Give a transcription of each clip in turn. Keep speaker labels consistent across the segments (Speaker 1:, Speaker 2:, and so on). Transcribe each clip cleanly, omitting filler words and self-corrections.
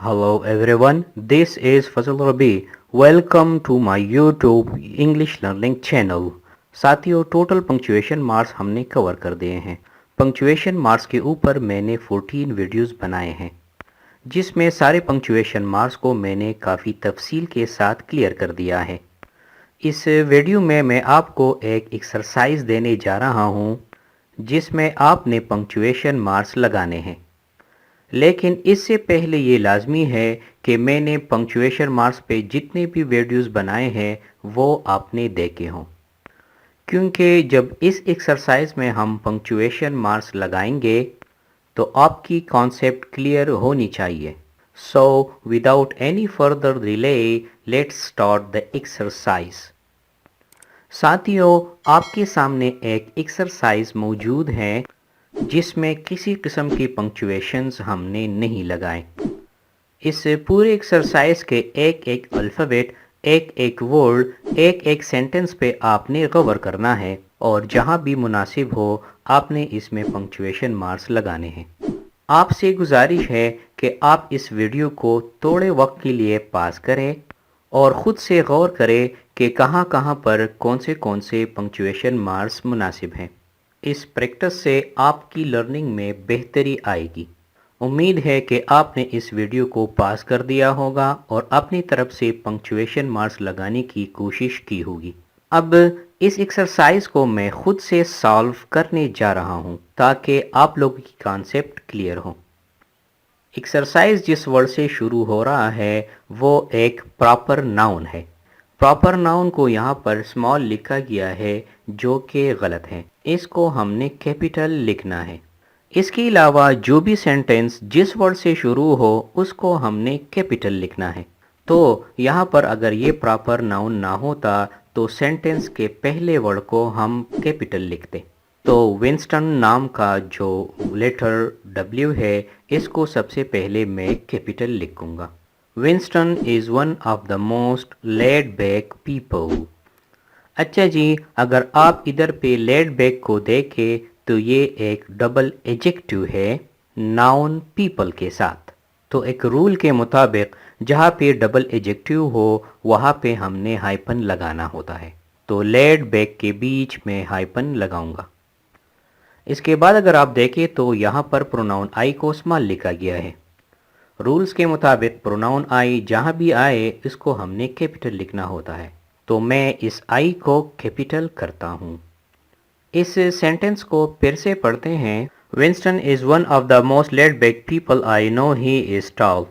Speaker 1: Hello everyone, this is Fazal Rabi. Welcome to my YouTube English Learning channel. साथियों total punctuation marks हमने cover कर दिए हैं। Punctuation marks के ऊपर मैंने 14 वीडियोस बनाए हैं जिसमें सारे पंक्चुएशन मार्क्स को मैंने काफ़ी तफसील के साथ क्लियर कर दिया है। इस वीडियो में मैं आपको एक एक्सरसाइज देने जा रहा हूँ जिसमें आपने पंक्चुएशन मार्क्स लगाने हैं, लेकिन इससे पहले ये लाजमी है कि मैंने पंक्चुएशन मार्क्स पे जितने भी वीडियोस बनाए हैं वो आपने देखे हों, क्योंकि जब इस एक्सरसाइज में हम पंक्चुएशन मार्क्स लगाएंगे तो आपकी कॉन्सेप्ट क्लियर होनी चाहिए। So without any further delay let's start the exercise. साथियों, आपके सामने एक एक्सरसाइज मौजूद है जिसमें किसी किस्म की पंक्चुएशंस हमने नहीं लगाए। इस पूरे एक्सरसाइज के एक एक अल्फ़ाबेट, एक एक वर्ड, एक एक सेंटेंस पे आपने गौर करना है और जहां भी मुनासिब हो आपने इसमें पंक्चुएशन मार्क्स लगाने हैं। आपसे गुजारिश है कि आप इस वीडियो को थोड़े वक्त के लिए पास करें और ख़ुद से गौर करें कि कहां पर कौन से पंक्चुएशन मार्क्स मुनासिब हैं। इस प्रैक्टिस से आपकी लर्निंग में बेहतरी आएगी। उम्मीद है कि आपने इस वीडियो को पास कर दिया होगा और अपनी तरफ से पंक्चुएशन मार्क्स लगाने की कोशिश की होगी। अब इस एक्सरसाइज को मैं खुद से सॉल्व करने जा रहा हूं ताकि आप लोगों की कॉन्सेप्ट क्लियर हो। एक्सरसाइज जिस वर्ड से शुरू हो रहा है वो एक प्रॉपर नाउन है। प्रॉपर नाउन को यहाँ पर स्मॉल लिखा गया है जो कि गलत है, इसको हमने कैपिटल लिखना है। इसके अलावा जो भी सेंटेंस जिस वर्ड से शुरू हो उसको हमने कैपिटल लिखना है। तो यहाँ पर अगर ये प्रॉपर नाउन ना होता तो सेंटेंस के पहले वर्ड को हम कैपिटल लिखते। तो विंस्टन नाम का जो लेटर W है इसको सबसे पहले मैं कैपिटल लिखूंगा। Winston is one of the most laid back people. अच्छा जी, अगर आप इधर पे लेड बैक को देखें तो ये एक डबल एडजेक्टिव है नाउन पीपल के साथ। तो एक रूल के मुताबिक जहाँ पे डबल एडजेक्टिव हो वहाँ पे हमने हाइपन लगाना होता है। तो लेड बैक के बीच में हाइपन लगाऊंगा। इसके बाद अगर आप देखें तो यहाँ पर प्रोनाउन आई को स्मॉल लिखा गया है। रूल्स के मुताबिक प्रोनाउन आई जहाँ भी आए इसको हमने कैपिटल लिखना होता है। तो मैं इस आई को कैपिटल करता हूँ। इस सेंटेंस को फिर से पढ़ते हैं। Winston is one of the most laid back people I know, he is tall.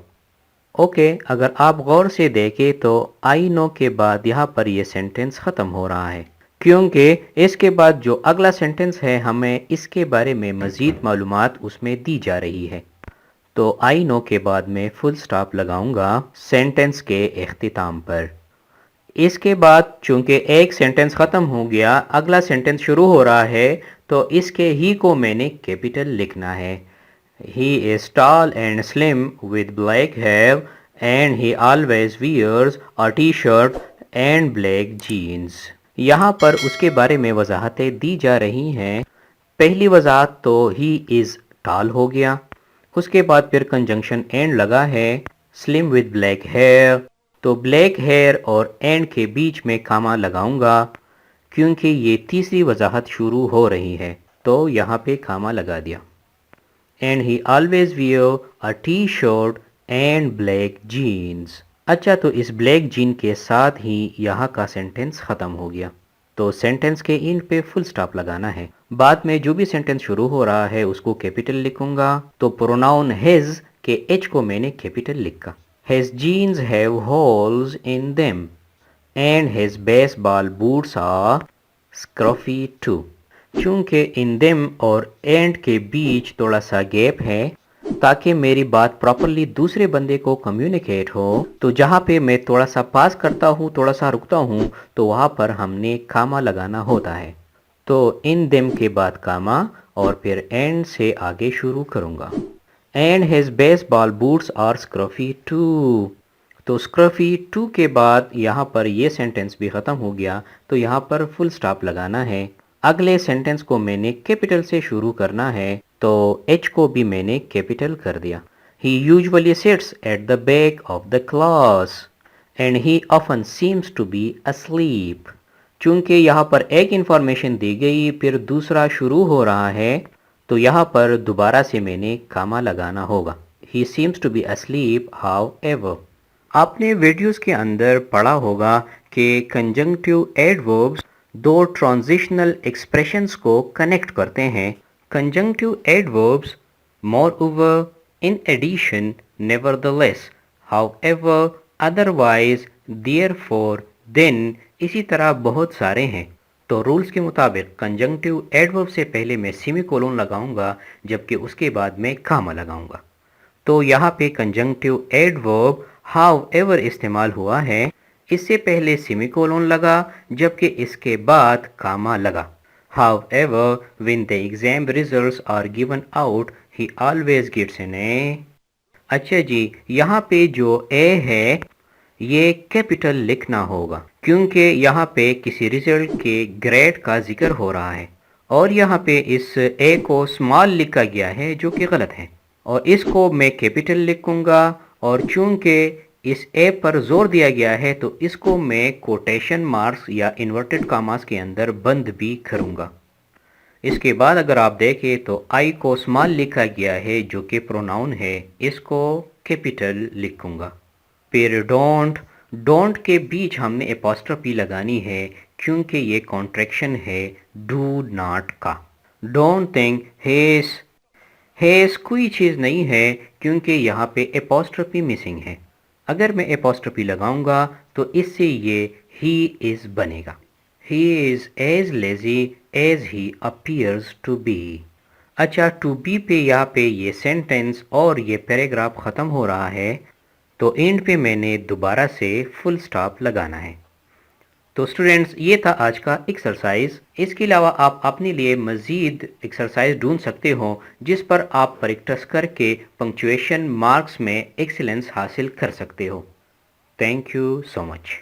Speaker 1: Okay, अगर आप गौर से देखें तो आई नो के बाद यहाँ पर ये सेंटेंस ख़त्म हो रहा है, क्योंकि इसके बाद जो अगला सेंटेंस है हमें इसके बारे में मज़ीद मालूमात उसमें दी जा रही है। तो आई नो के बाद मैं फुल स्टॉप लगाऊंगा सेंटेंस के इख्तिताम पर। इसके बाद चूंकि एक सेंटेंस ख़त्म हो गया, अगला सेंटेंस शुरू हो रहा है, तो इसके ही को मैंने कैपिटल लिखना है। He is tall and slim with black hair and he always wears a T shirt and black jeans. यहाँ पर उसके बारे में वजाहतें दी जा रही हैं। पहली वजाहत तो ही इज़ टॉल हो गया, उसके बाद फिर कंजंक्शन एंड लगा है स्लिम विद ब्लैक हेयर। तो ब्लैक हेयर और एंड के बीच में कामा लगाऊंगा क्योंकि ये तीसरी वजाहत शुरू हो रही है, तो यहाँ पे कामा लगा दिया। And he always wear a T shirt and black jeans. अच्छा, तो इस ब्लैक जीन के साथ ही यहाँ का सेंटेंस ख़त्म हो गया। तो सेंटेंस के इन पे फुल स्टॉप लगाना है। बाद में जो भी सेंटेंस शुरू हो रहा है उसको कैपिटल लिखूंगा। तो प्रोनाउन हिज के एच को मैंने कैपिटल लिखा। His jeans have holes in them and his baseball boots are scruffy too. चूंकि इन देम और एंड के बीच थोड़ा सा गैप है ताकि मेरी बात प्रॉपरली दूसरे बंदे को कम्युनिकेट हो, तो जहाँ पे मैं थोड़ा सा पास करता हूँ, थोड़ा सा रुकता हूँ, तो वहाँ पर हमने कामा लगाना होता है। तो इन देम के बाद कामा और फिर एंड से आगे शुरू करूँगा। And his baseball boots are scruffy too. तो स्क्रफी टू के बाद यहाँ पर ये सेंटेंस भी ख़त्म हो गया, तो यहाँ पर फुल स्टॉप लगाना है। अगले सेंटेंस को मैंने कैपिटल से शुरू करना है, तो एच को भी मैंने कैपिटल कर दिया। He usually sits at the back of the class and he often seems to be asleep. चूंकि यहाँ पर एक इंफॉर्मेशन दी गई फिर दूसरा शुरू हो रहा है तो यहाँ पर दोबारा से मैंने कामा लगाना होगा. He seems to be asleep however. आपने वीडियोस के अंदर पढ़ा होगा कि कंजंक्टिव एडवर्ब्स दो ट्रांजिशनल एक्सप्रेशंस को कनेक्ट करते हैं. Conjunctive adverbs moreover, in addition, nevertheless, however, otherwise, therefore, then इसी तरह बहुत सारे हैं. तो रूल्स के मुताबिक कंजंक्टिव एडवर्ब से पहले मैं सेमीकोलन लगाऊंगा जबकि उसके बाद मैं कामा लगाऊंगा. तो यहाँ पे कंजंक्टिव एडवर्ब however इस्तेमाल हुआ है. इससे पहले सेमीकोलन लगा जबकि इसके बाद कामा लगा. However, when the exam results are given out, he always gets an A. अच्छा जी, यहाँ पे जो A है ये कैपिटल लिखना होगा क्योंकि यहाँ पे किसी रिजल्ट के ग्रेड का जिक्र हो रहा है और यहाँ पे इस A को स्मॉल लिखा गया है जो कि गलत है और इसको मैं कैपिटल लिखूंगा और चूंकि इस ए पर जोर दिया गया है तो इसको मैं कोटेशन मार्क्स या इन्वर्टेड कामास के अंदर बंद भी करूंगा. इसके बाद अगर आप देखें तो आई को स्मॉल लिखा गया है जो कि प्रोनाउन है, इसको कैपिटल लिखूंगा. फिर डोंट के बीच हमने एपोस्ट्रोफी लगानी है क्योंकि ये कॉन्ट्रैक्शन है डू नॉट का. डोंट थिंक हेस कोई चीज़ नहीं है क्योंकि यहाँ पे एपोस्ट्रोफी मिसिंग है. अगर मैं एपोस्ट्रोफी लगाऊंगा तो इससे ये ही इज़ बनेगा. He is as lazy as he appears to be. अच्छा, टू बी पे यहाँ पे ये सेंटेंस और ये पैराग्राफ ख़त्म हो रहा है तो एंड पे मैंने दोबारा से फुल स्टॉप लगाना है. तो स्टूडेंट्स, ये था आज का एक्सरसाइज. इसके अलावा आप अपने लिए मज़ीद एक्सरसाइज ढूंढ सकते हो जिस पर आप प्रैक्टिस करके पंक्चुएशन मार्क्स में एक्सीलेंस हासिल कर सकते हो. Thank you so much.